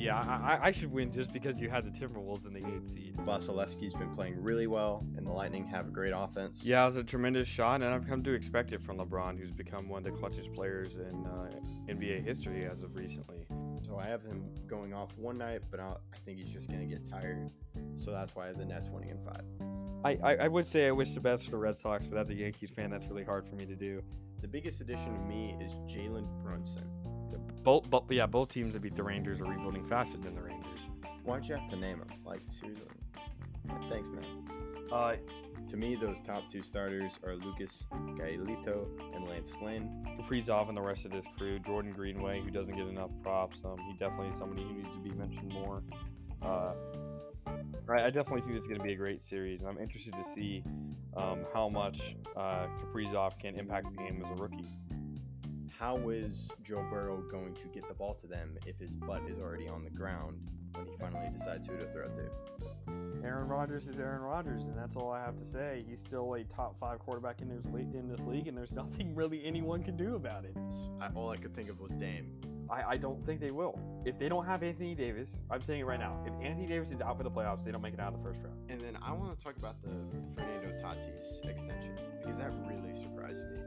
Yeah, I should win just because you had the Timberwolves in the 8th seed. Vasilevsky's been playing really well, and the Lightning have a great offense. Yeah, it was a tremendous shot, and I've come to expect it from LeBron, who's become one of the clutchest players in NBA history as of recently. So I have him going off one night, but I think he's just going to get tired. So that's why the Nets winning in 5. I would say I wish the best for the Red Sox, but as a Yankees fan, that's really hard for me to do. The biggest addition to me is Jalen Brunson. Both teams that beat the Rangers are rebuilding faster than the Rangers. Why'd you have to name them? Like, seriously. Thanks, man. To me, those top 2 starters are Lucas Gaelito and Lance Flynn. Kaprizov and the rest of this crew. Jordan Greenway, who doesn't get enough props. He definitely is somebody who needs to be mentioned more. I definitely think it's going to be a great series, and I'm interested to see how much Kaprizov can impact the game as a rookie. How is Joe Burrow going to get the ball to them if his butt is already on the ground when he finally decides who to throw to? Aaron Rodgers is Aaron Rodgers, and that's all I have to say. He's still a top 5 quarterback in this league, and there's nothing really anyone can do about it. All I could think of was Dame. I don't think they will. If they don't have Anthony Davis, I'm saying it right now, if Anthony Davis is out for the playoffs, they don't make it out of the first round. And then I want to talk about the Fernando Tatis extension, because that really surprised me.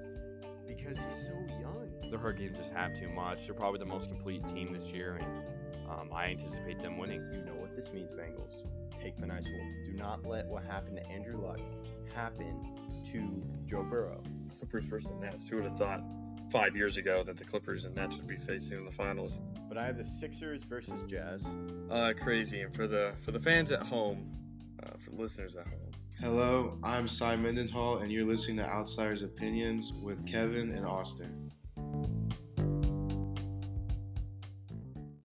Because he's so young. The Hurricanes just have too much. They're probably the most complete team this year, and I anticipate them winning. You know what this means, Bengals. Take the nice one. Do not let what happened to Andrew Luck happen to Joe Burrow. Clippers versus the Nets. Who would have thought 5 years ago that the Clippers and Nets would be facing in the finals? But I have the Sixers versus Jazz. Crazy. And for the fans at home, for the listeners at home. Hello, I'm Cy Mendenhall, and you're listening to Outsiders Opinions with Kevin and Austin.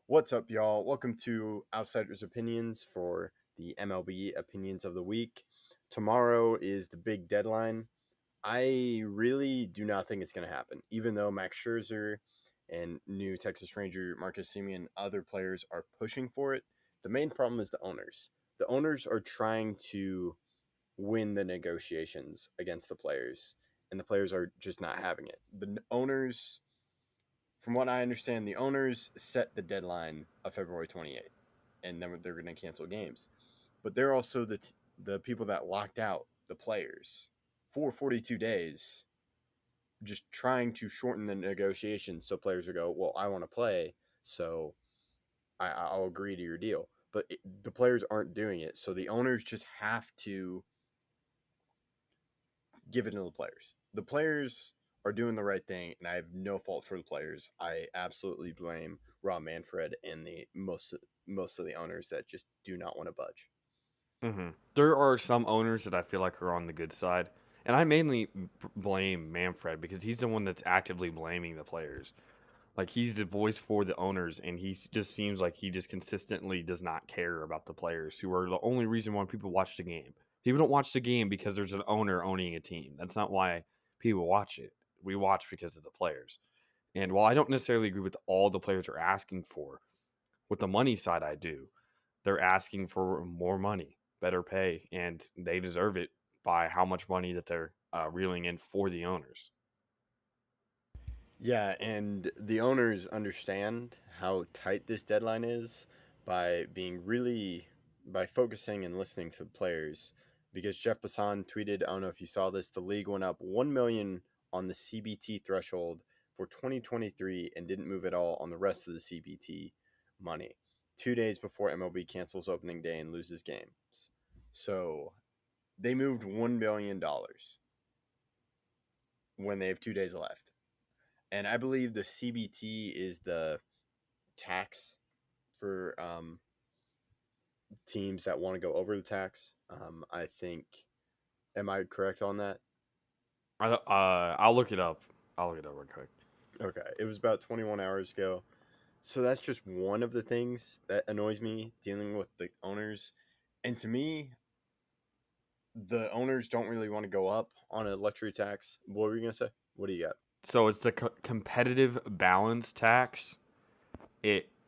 What's up, y'all? Welcome to Outsiders Opinions for the MLB Opinions of the Week. Tomorrow is the big deadline. I really do not think it's going to happen, even though Max Scherzer and new Texas Ranger Marcus Semien and other players are pushing for it. The main problem is the owners. The owners are trying to win the negotiations against the players, and the players are just not having it. The owners, from what I understand, the owners set the deadline of February 28th, and then they're going to cancel games. But they're also the people that locked out the players for 42 days, just trying to shorten the negotiations so players will go, well, I want to play, so I'll agree to your deal. But the players aren't doing it, so the owners just have to give it to the players. The players are doing the right thing, and I have no fault for the players. I absolutely blame Rob Manfred and the most of the owners that just do not want to budge. Mm-hmm. There are some owners that I feel like are on the good side, and I mainly blame Manfred because he's the one that's actively blaming the players. Like, he's the voice for the owners, and he just seems like he just consistently does not care about the players, who are the only reason why people watch the game. People don't watch the game because there's an owner owning a team. That's not why people watch it. We watch because of the players. And while I don't necessarily agree with all the players are asking for, with the money side I do. They're asking for more money, better pay, and they deserve it by how much money that they're reeling in for the owners. Yeah, and the owners understand how tight this deadline is by focusing and listening to the players. Because Jeff Passan tweeted, I don't know if you saw this, the league went up 1 million on the CBT threshold for 2023 and didn't move at all on the rest of the CBT money 2 days before MLB cancels opening day and loses games. So they moved $1 billion when they have 2 days left. And I believe the CBT is the tax for teams that want to go over the tax. I think, am I correct on that? I'll look it up. I'll look it up real quick. Okay, it was about 21 hours ago. So that's just one of the things that annoys me dealing with the owners. And to me, the owners don't really want to go up on a luxury tax. What were you going to say? What do you got? So it's the competitive balance tax.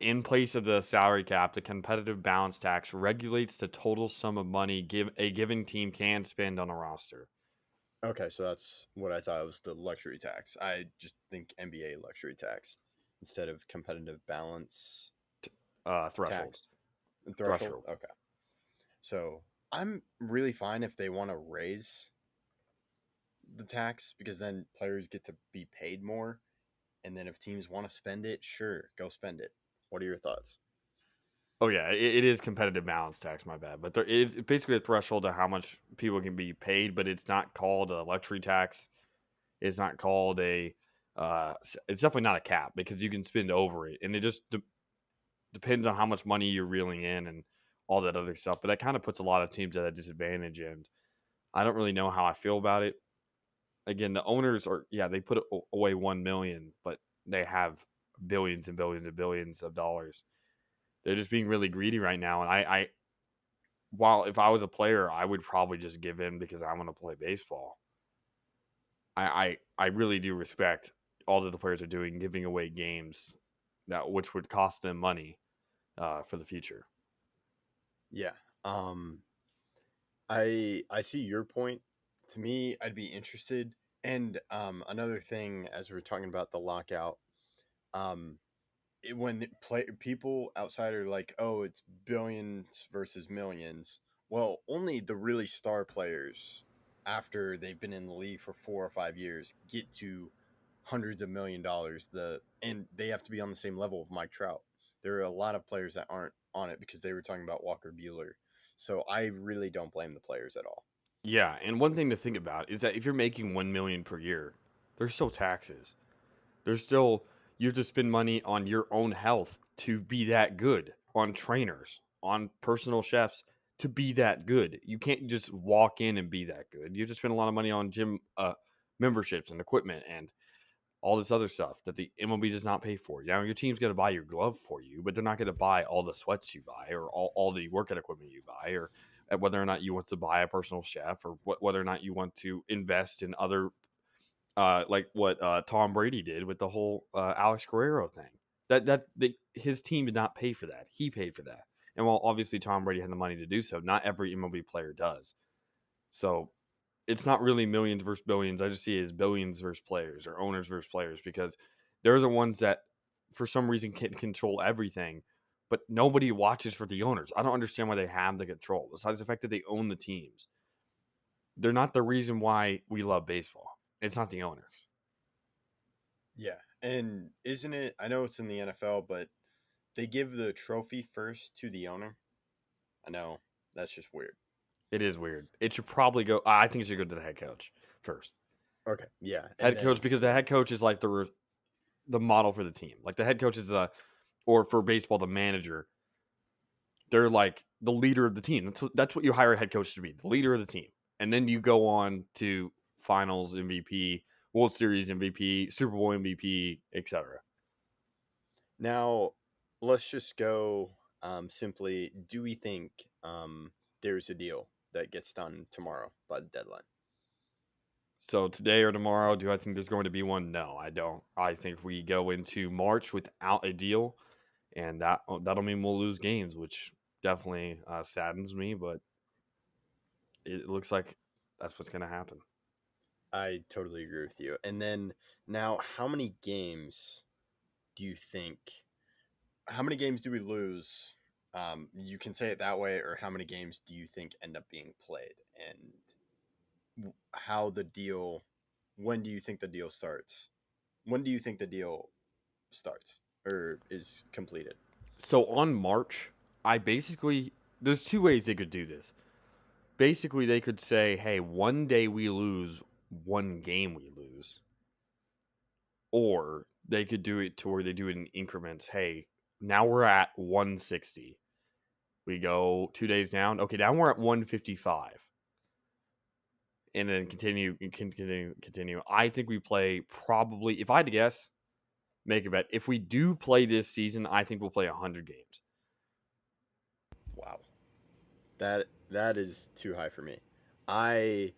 In place of the salary cap, the competitive balance tax regulates the total sum of money a given team can spend on a roster. Okay, so that's what I thought was the luxury tax. I just think NBA luxury tax instead of competitive balance. threshold. tax threshold. Threshold. Okay, so I'm really fine if they want to raise the tax because then players get to be paid more, and then if teams want to spend it, sure, go spend it. What are your thoughts? Oh yeah, it is competitive balance tax. My bad, but there is basically a threshold to how much people can be paid, but it's not called a luxury tax. It's not called a. It's definitely not a cap because you can spend over it, and it just depends on how much money you're reeling in and all that other stuff. But that kind of puts a lot of teams at a disadvantage, and I don't really know how I feel about it. Again, the owners are they put away 1 million, but they have billions and billions and billions of dollars. They're just being really greedy right now, and I while if I was a player, I would probably just give in because I want to play baseball. I really do respect all that the players are doing, giving away games that which would cost them money for the future. Yeah. Um, I see your point. To me, I'd be interested. And another thing, as we're talking about the lockout, um, when people outside are like, "Oh, it's billions versus millions." Well, only the really star players, after they've been in the league for 4 or 5 years, get to hundreds of $1 million. And they have to be on the same level of Mike Trout. There are a lot of players that aren't on it because they were talking about Walker Bueller. So I really don't blame the players at all. Yeah, and one thing to think about is that if you're making 1 million per year, there's still taxes. There's still you have to spend money on your own health to be that good, on trainers, on personal chefs to be that good. You can't just walk in and be that good. You have to spend a lot of money on gym memberships and equipment and all this other stuff that the MLB does not pay for. Now your team's going to buy your glove for you, but they're not going to buy all the sweats you buy or all the workout equipment you buy or whether or not you want to buy a personal chef or whether or not you want to invest in other like what Tom Brady did with the whole Alex Guerrero thing. His team did not pay for that. He paid for that. And while obviously Tom Brady had the money to do so, not every MLB player does. So it's not really millions versus billions. I just see it as billions versus players or owners versus players because they're the ones that, for some reason, can control everything, but nobody watches for the owners. I don't understand why they have the control. Besides the fact that they own the teams, they're not the reason why we love baseball. It's not the owners. Yeah. And isn't it? I know it's in the NFL, but they give the trophy first to the owner. I know that's just weird. It is weird. It should probably go. I think it should go to the head coach first. Okay, yeah, and Head coach then because the head coach is like the model for the team. Like the head coach is or for baseball the manager. They're like the leader of the team. That's what you hire a head coach to be, the leader of the team. And then you go on to Finals MVP, World Series MVP, Super Bowl MVP, etc. now let's just go simply. Do we think there's a deal that gets done tomorrow by the deadline? So today or tomorrow, do I think there's going to be one? No, I don't. I think we go into March without a deal, and that'll mean we'll lose games, which definitely saddens me. But it looks like that's what's going to happen. I totally agree with you. And then now, how many games do you think? How many games do we lose? You can say it that way, or how many games do you think end up being played? And how the deal? When do you think the deal starts? When do you think the deal starts or is completed? So on March, there's two ways they could do this. Basically, they could say, "Hey, one day we lose, one game we lose," or they could do it to where they do it in increments. Hey, now we're at 160. We go 2 days down. Okay, now we're at 155, and then continue. I think we play probably. If I had to guess, make a bet. If we do play this season, I think we'll play 100 games. Wow, that is too high for me. I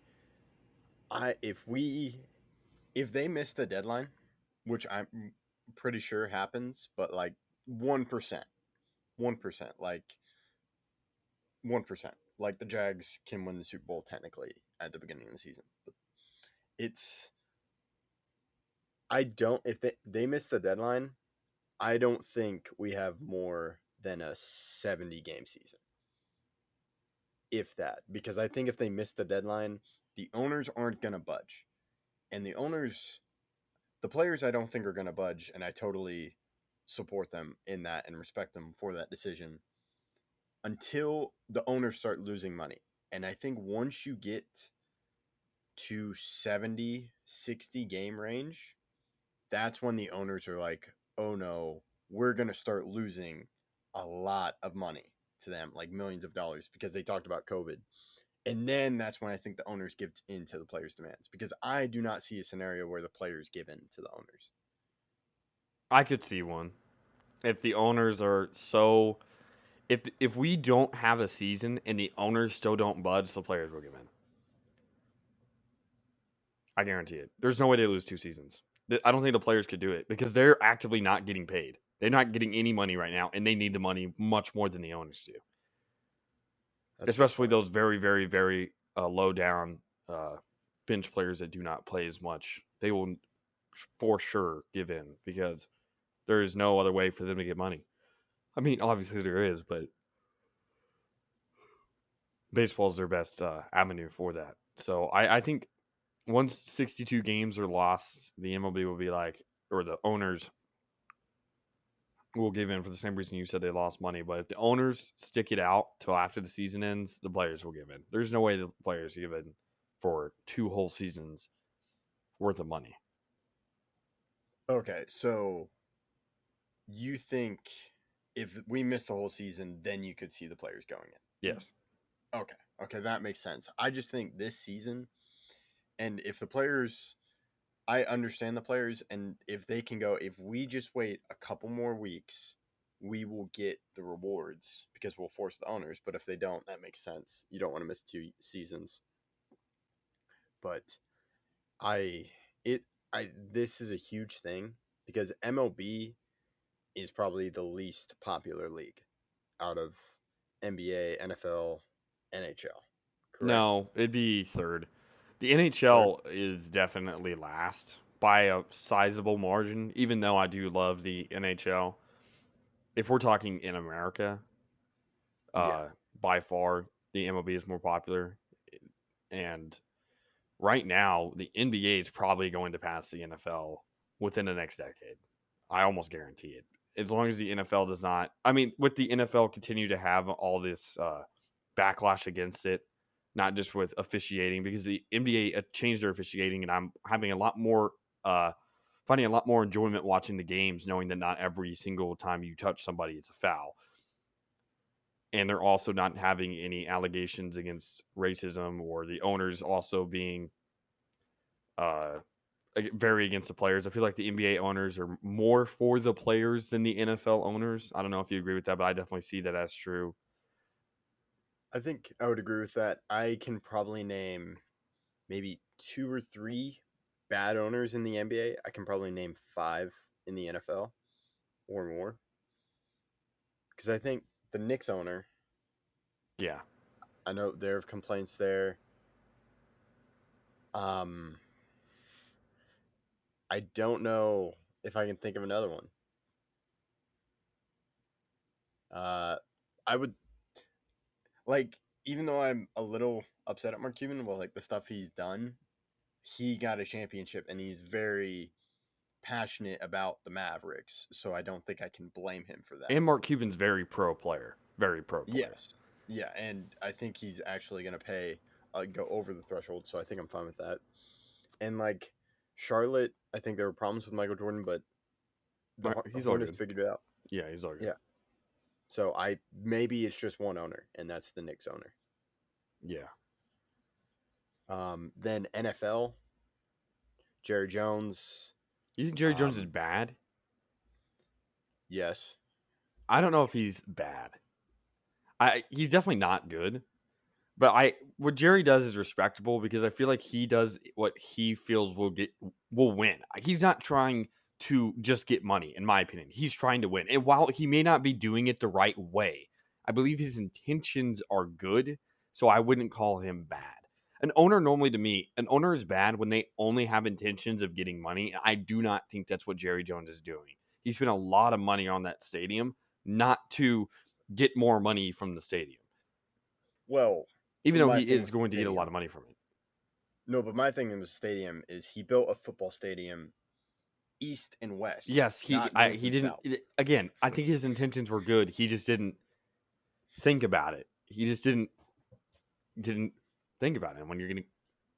if they miss the deadline, which I'm pretty sure happens, but like 1%, 1%, like 1%, like the Jags can win the Super Bowl technically at the beginning of the season. But it's I don't if they miss the deadline, I don't think we have more than a 70 game season. If that. Because I think if they miss the deadline, the owners aren't going to budge. And the players I don't think are going to budge, and I totally support them in that and respect them for that decision until the owners start losing money. And I think once you get to 70, 60 game range, that's when the owners are like, oh no, we're going to start losing a lot of money to them, like millions of dollars, because they talked about COVID. And then that's when I think the owners give in to the players' demands, because I do not see a scenario where the players give in to the owners. I could see one. If the owners are so, if we don't have a season and the owners still don't budge, the players will give in. I guarantee it. There's no way they lose 2 seasons. I don't think the players could do it because they're actively not getting paid. They're not getting any money right now, and they need the money much more than the owners do. That's a good Especially point. those very, very, very low down bench players that do not play as much. They will for sure give in because there is no other way for them to get money. I mean, obviously there is, but baseball is their best avenue for that. So I think once 62 games are lost, the MLB will be like, or the owners will give in for the same reason you said they lost money. But if the owners stick it out till after the season ends, the players will give in. There's no way the players give in for 2 whole seasons worth of money. Okay, so you think if we missed a whole season, then you could see the players going in? Yes. Okay, that makes sense. I just think this season, and if the players, I understand the players, and if they can go, if we just wait a couple more weeks, we will get the rewards because we'll force the owners. But if they don't, that makes sense. You don't want to miss 2 seasons. But I, this is a huge thing because MLB is probably the least popular league out of NBA, NFL, NHL. Correct? No, it'd be third. The Third? NHL is definitely last by a sizable margin, even though I do love the NHL. If we're talking in America, Yeah. by far the MLB is more popular. And right now, the NBA is probably going to pass the NFL within the next decade. I almost guarantee it. As long as the NFL does not, I mean, with the NFL continue to have all this backlash against it, not just with officiating, because the NBA changed their officiating, and I'm having a lot more, finding a lot more enjoyment watching the games, knowing that not every single time you touch somebody, it's a foul. And they're also not having any allegations against racism or the owners also being uh, very against the players. I feel like the NBA owners are more for the players than the NFL owners. I don't know if you agree with that, but I definitely see that as true. I think I would agree with that. I can probably name maybe 2 or 3 bad owners in the NBA. I can probably name 5 in the NFL or more. Because I think the Knicks owner, Yeah. I know there are complaints there. Um, I don't know if I can think of another one. I would like, even though I'm a little upset at Mark Cuban, well, like the stuff he's done, he got a championship and he's very passionate about the Mavericks, so I don't think I can blame him for that. And Mark Cuban's very pro player. Very pro player. Yes, yeah, and I think he's actually gonna pay go over the threshold, so I think I'm fine with that. And like Charlotte, I think there were problems with Michael Jordan, but the He's all Hornets good. figured it out. Yeah, he's all good. Yeah. So maybe it's just one owner, and that's the Knicks owner. Yeah. Then NFL, Jerry Jones. You think Jerry Jones is bad? Yes. I don't know if he's bad. He's definitely not good. But what Jerry does is respectable because I feel like he does what he feels will win. He's not trying to just get money, in my opinion. He's trying to win. And while he may not be doing it the right way, I believe his intentions are good, so I wouldn't call him bad. An owner normally to me, an owner is bad when they only have intentions of getting money, and I do not think that's what Jerry Jones is doing. He spent a lot of money on that stadium, not to get more money from the stadium, Well, even though my he thing is with the going to get a lot stadium. of money from it. No, but my thing in the stadium is he built a football stadium east and west, Yes, not north he and didn't. south. Again, I think his intentions were good. He just didn't think about it. He just didn't think about it. And when you're getting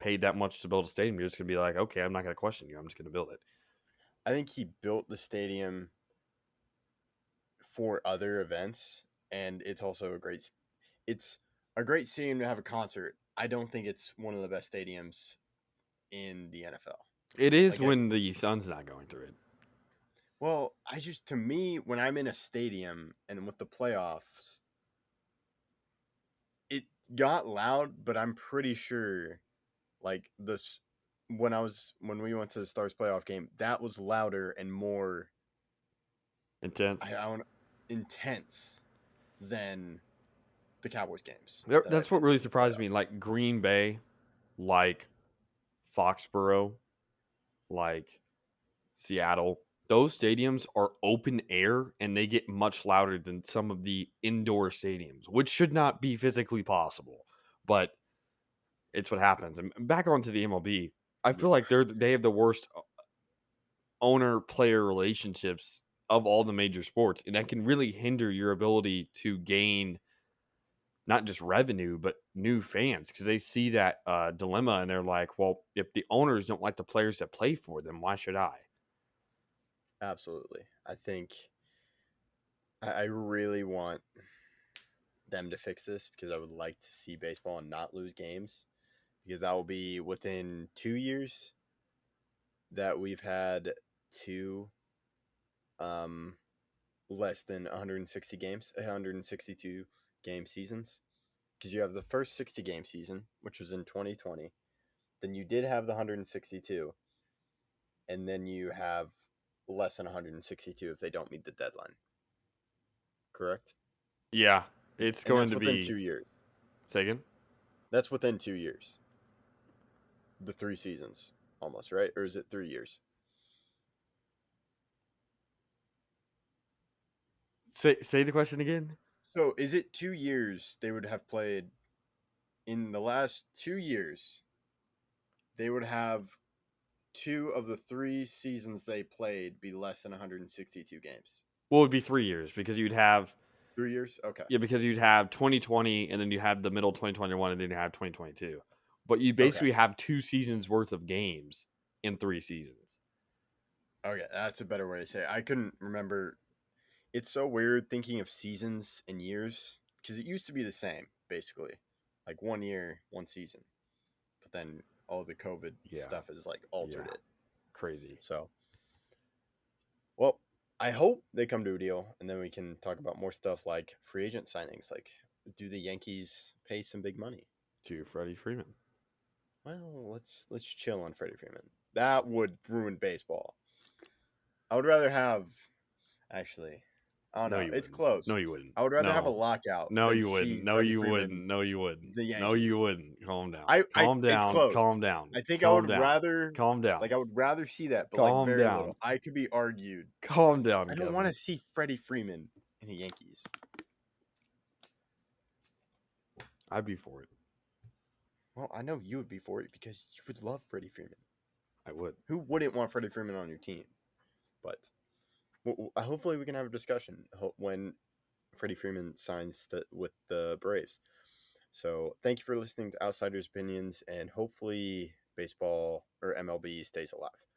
paid that much to build a stadium, you're just gonna be like, okay, I'm not gonna question you. I'm just gonna build it. I think he built the stadium for other events, and it's also it's a great stadium to have a concert. I don't think it's one of the best stadiums in the NFL. It is Like when the sun's not going through it. I just, to me, when I'm in a stadium and with the playoffs, it got loud, but I'm pretty sure like this when we went to the Stars playoff game, that was louder and more Intense. I don't intense than the Cowboys games that That's I've what been to really in the surprised me. playoffs. Like Green Bay, like Foxborough, like Seattle. Those stadiums are open air and they get much louder than some of the indoor stadiums, which should not be physically possible. But it's what happens. And back onto the MLB, I Yeah, feel like they have the worst owner player relationships of all the major sports, and that can really hinder your ability to gain not just revenue but new fans because they see that dilemma and they're like, well, if the owners don't like the players that play for them, why should I? absolutely. I think I really want them to fix this because I would like to see baseball and not lose games because that will be within 2 years that we've had two um less than 160 games, 162 game seasons. Because you have the first 60 game season, which was in 2020. Then you did have the 162, and then you have less than 162 if they don't meet the deadline. Correct? Yeah, it's And going that's to within be 2 years. second. That's within 2 years. The 3 seasons, almost, right? Or is it 3 years? Say the question again. So is it 2 years they would have played in the last 2 years? They would have two of the 3 seasons they played be less than 162 games. Well, it would be 3 years because you'd have 3 years? Okay. yeah because you'd have 2020 and then you have the middle 2021 and then you have 2022, but you Okay. basically have 2 seasons worth of games in 3 seasons. Okay. That's a better way to say it. I couldn't remember. It's so weird thinking of seasons and years because it used to be the same, basically. Like 1 year, 1 season. But then all the COVID Yeah, stuff has like altered yeah, it. crazy. So, well, I hope they come to a deal and then we can talk about more stuff like free agent signings. Like, do the Yankees pay some big money? To Freddie Freeman. Well, let's chill on Freddie Freeman. That would ruin baseball. I would rather have actually. I don't No, know. you It's wouldn't. close. No, you wouldn't. I would rather have a No, lockout no, than you wouldn't. see No, Freddie you Freeman wouldn't. No, you wouldn't. the No, you Yankees. wouldn't. Calm down. I Calm it's down. close. Calm down. I think I Calm would down. rather Calm down. like I would rather see that, but like Calm very down. little. I could be argued. Calm down, I don't want Kevin. to see Freddie Freeman in the Yankees. I'd be for it. Well, I know you would be for it because you would love Freddie Freeman. I would. Who wouldn't want Freddie Freeman on your team? But hopefully we can have a discussion when Freddie Freeman signs with the Braves. So thank you for listening to Outsiders Opinions, and hopefully baseball or MLB stays alive.